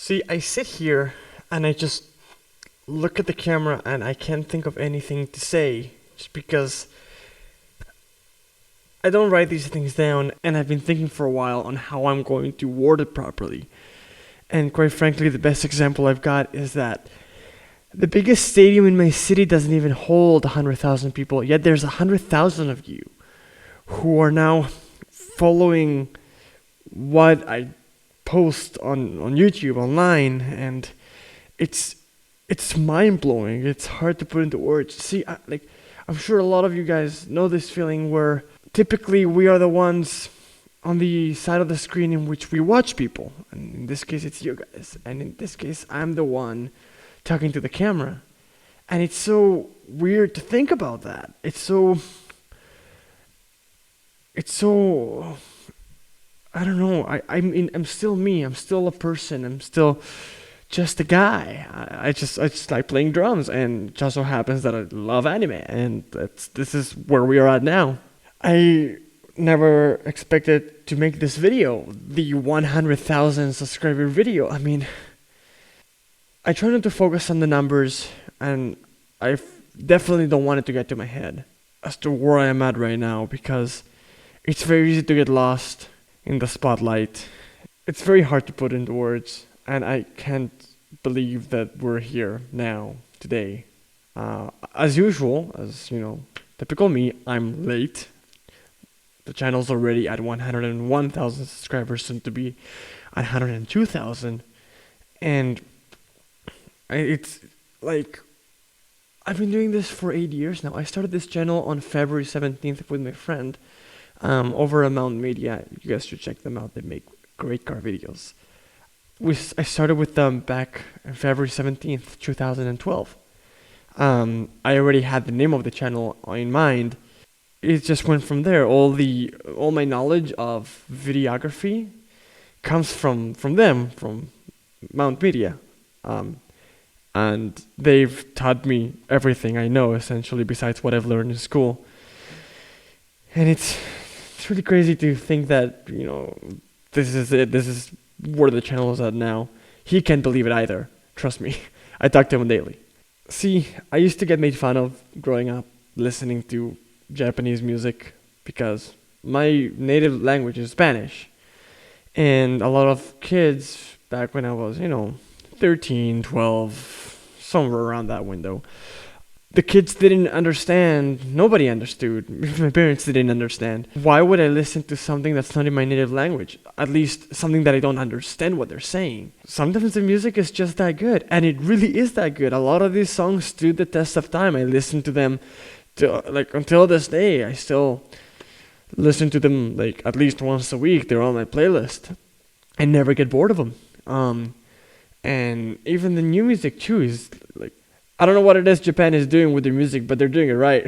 See, I sit here and I just look at the camera and I can't think of anything to say just because I don't write these things down and I've been thinking for a while on how I'm going to word it properly. And quite frankly, the best example I've got is that the biggest stadium in my city doesn't even hold 100,000 people, yet there's 100,000 of you who are now following what I post on YouTube online, and it's mind blowing. It's hard to put into words. See, I'm sure a lot of you guys know this feeling where typically we are the ones on the side of the screen in which we watch people, and in this case it's you guys, and in this case I'm the one talking to the camera, and it's so weird to think about that. It's so I don't know. I'm still me. I'm still a person. I'm still just a guy. I just like playing drums, and it just so happens that I love anime, and this is where we are at now. I never expected to make this video, the 100,000 subscriber video. I mean, I try not to focus on the numbers, and definitely don't want it to get to my head as to where I am at right now, because it's very easy to get lost in the spotlight. It's very hard to put into words, and I can't believe that we're here now, today. As usual, as you know, typical me, I'm late. The channel's already at 101,000 subscribers, soon to be at 102,000, and it's like I've been doing this for 8 years now. I started this channel on February 17th with my friend over at Mountain Media. You guys should check them out. They make great car videos. I started with them back on February 17th, 2012. I already had the name of the channel in mind. It just went from there. All my knowledge of videography comes from them, from Mount Media. And they've taught me everything I know, essentially, besides what I've learned in school. And it's really crazy to think that, this is it. This is where the channel is at now. He can't believe it either. Trust me. I talk to him daily. See, I used to get made fun of growing up listening to Japanese music because my native language is Spanish. And a lot of kids back when I was, 13, 12, somewhere around that window, the kids didn't understand. Nobody understood. My parents didn't understand. Why would I listen to something that's not in my native language? At least something that I don't understand what they're saying. Sometimes the music is just that good, and it really is that good. A lot of these songs stood the test of time. I listen to them until this day. I still listen to them at least once a week. They're on my playlist. I never get bored of them. And even the new music too is I don't know what it is Japan is doing with their music, but they're doing it right.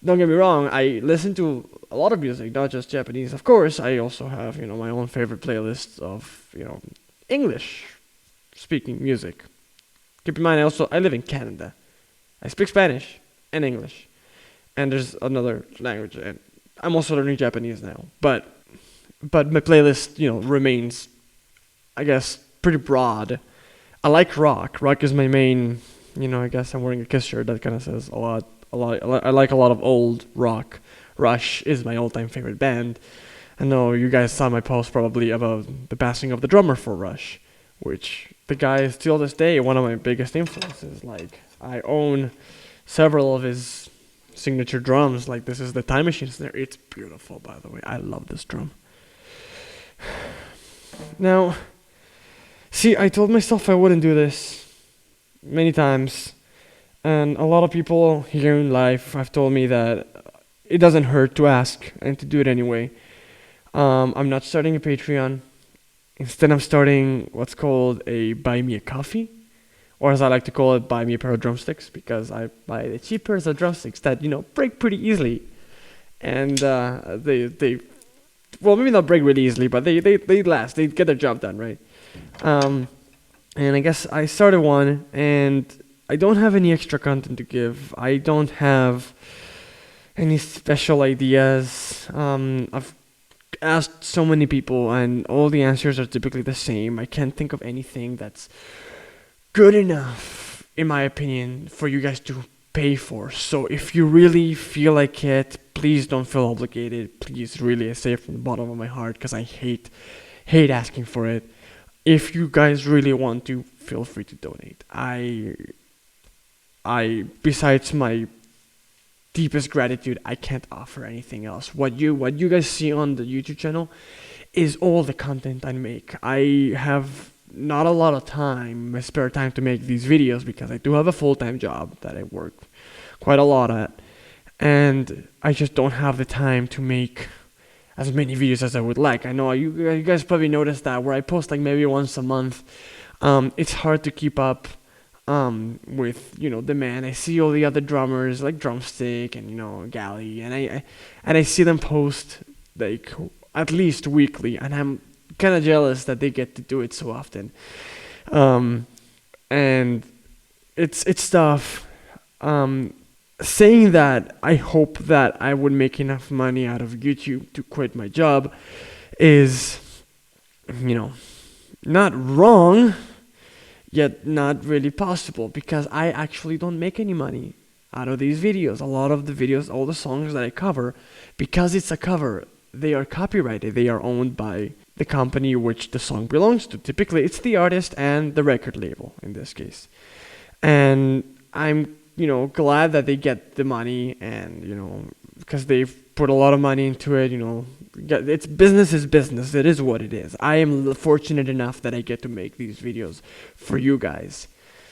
Don't get me wrong, I listen to a lot of music, not just Japanese. Of course, I also have, my own favorite playlists of, English speaking music. Keep in mind, I live in Canada. I speak Spanish and English. And there's another language, and I'm also learning Japanese now. But my playlist, remains, I guess, pretty broad. I like rock. Rock is my main, I guess I'm wearing a Kiss shirt that kind of says a lot. I like a lot of old rock. Rush is my all-time favorite band. I know you guys saw my post probably about the passing of the drummer for Rush, which the guy is still this day one of my biggest influences. I own several of his signature drums. This is the Time Machine snare. It's beautiful, by the way. I love this drum. Now, see, I told myself I wouldn't do this many times, and a lot of people here in life have told me that it doesn't hurt to ask and to do it anyway. I'm not starting a Patreon. Instead, I'm starting what's called a Buy Me a Coffee, or as I like to call it, Buy Me a Pair of Drumsticks, because I buy the cheap pairs of drumsticks that, break pretty easily. And they well, maybe not break really easily, but they last. They get their job done, right? And I guess I started one, and I don't have any extra content to give. I don't have any special ideas. asked so many people, and all the answers are typically the same. I can't think of anything that's good enough, in my opinion, for you guys to pay for. So if you really feel like it, please don't feel obligated. Please, really, I say it from the bottom of my heart, because I hate asking for it. If you guys really want to, feel free to donate. I besides my deepest gratitude, I can't offer anything else. What you guys see on the YouTube channel is all the content I make. I have not a lot of time, my spare time, to make these videos, because I do have a full-time job that I work quite a lot at, and I just don't have the time to make as many videos as I would like. I know you guys probably noticed that where I post like maybe once a month. It's hard to keep up with demand. I see all the other drummers like Drumstick and Galley, and I see them post like at least weekly, and I'm kind of jealous that they get to do it so often. And it's tough. Saying that, I hope that I would make enough money out of YouTube to quit my job is, not wrong, yet not really possible, because I actually don't make any money out of these videos. A lot of the videos, all the songs that I cover, because it's a cover, they are copyrighted. They are owned by the company which the song belongs to. Typically, it's the artist and the record label in this case. And I'm glad that they get the money, and because they've put a lot of money into it. It's business is business. It is what it is. I am fortunate enough that I get to make these videos for you guys.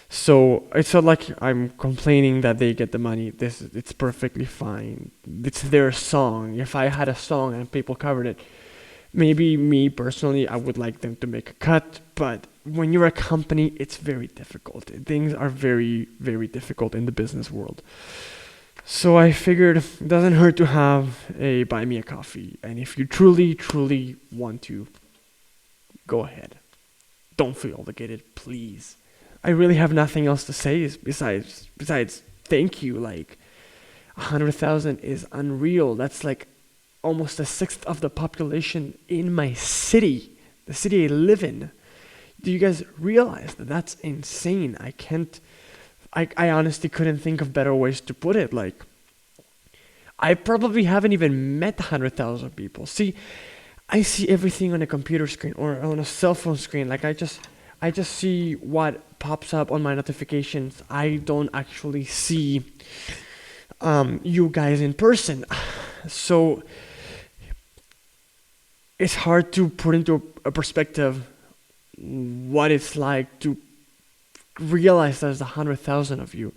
So it's not like I'm complaining that they get the money. It's perfectly fine. It's their song. If I had a song and people covered it, maybe me personally, I would like them to make a cut, but when you're a company, it's very difficult. Things are very, very difficult in the business world. So I figured it doesn't hurt to have a buy me a coffee. And if you truly, truly want to, go ahead. Don't feel obligated, please. I really have nothing else to say besides thank you. Like 100,000 is unreal. That's like almost a sixth of the population in my city, the city I live in. Do you guys realize that that's insane? I honestly couldn't think of better ways to put it. Like, I probably haven't even met 100,000 people. See, I see everything on a computer screen or on a cell phone screen. Like, I just see what pops up on my notifications. I don't actually see you guys in person. So it's hard to put into a perspective what it's like to realize there's 100,000 of you,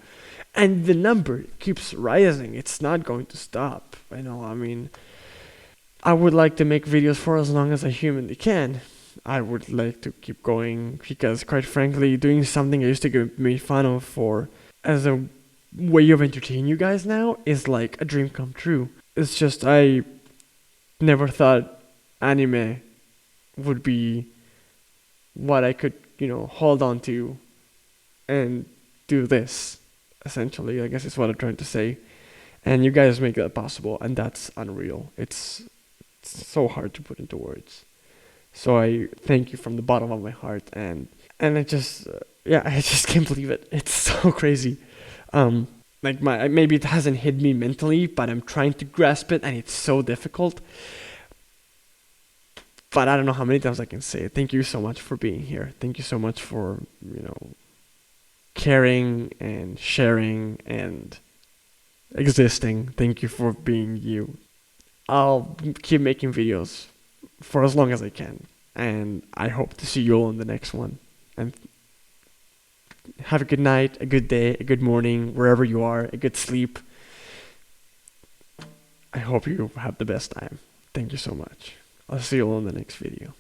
and the number keeps rising. It's not going to stop. I would like to make videos for as long as I humanly can. I would like to keep going, because quite frankly, doing something I used to get made fun of for as a way of entertaining you guys now is like a dream come true. It's just I never thought anime would be what I could, hold on to and do this, essentially, I guess is what I'm trying to say. And you guys make that possible, and that's unreal. It's so hard to put into words. So I thank you from the bottom of my heart, and I just, I just can't believe it. It's so crazy. Maybe it hasn't hit me mentally, but I'm trying to grasp it, and it's so difficult. But I don't know how many times I can say it. Thank you so much for being here. Thank you so much for, caring and sharing and existing. Thank you for being you. I'll keep making videos for as long as I can. And I hope to see you all in the next one. And have a good night, a good day, a good morning, wherever you are, a good sleep. I hope you have the best time. Thank you so much. I'll see you all in the next video.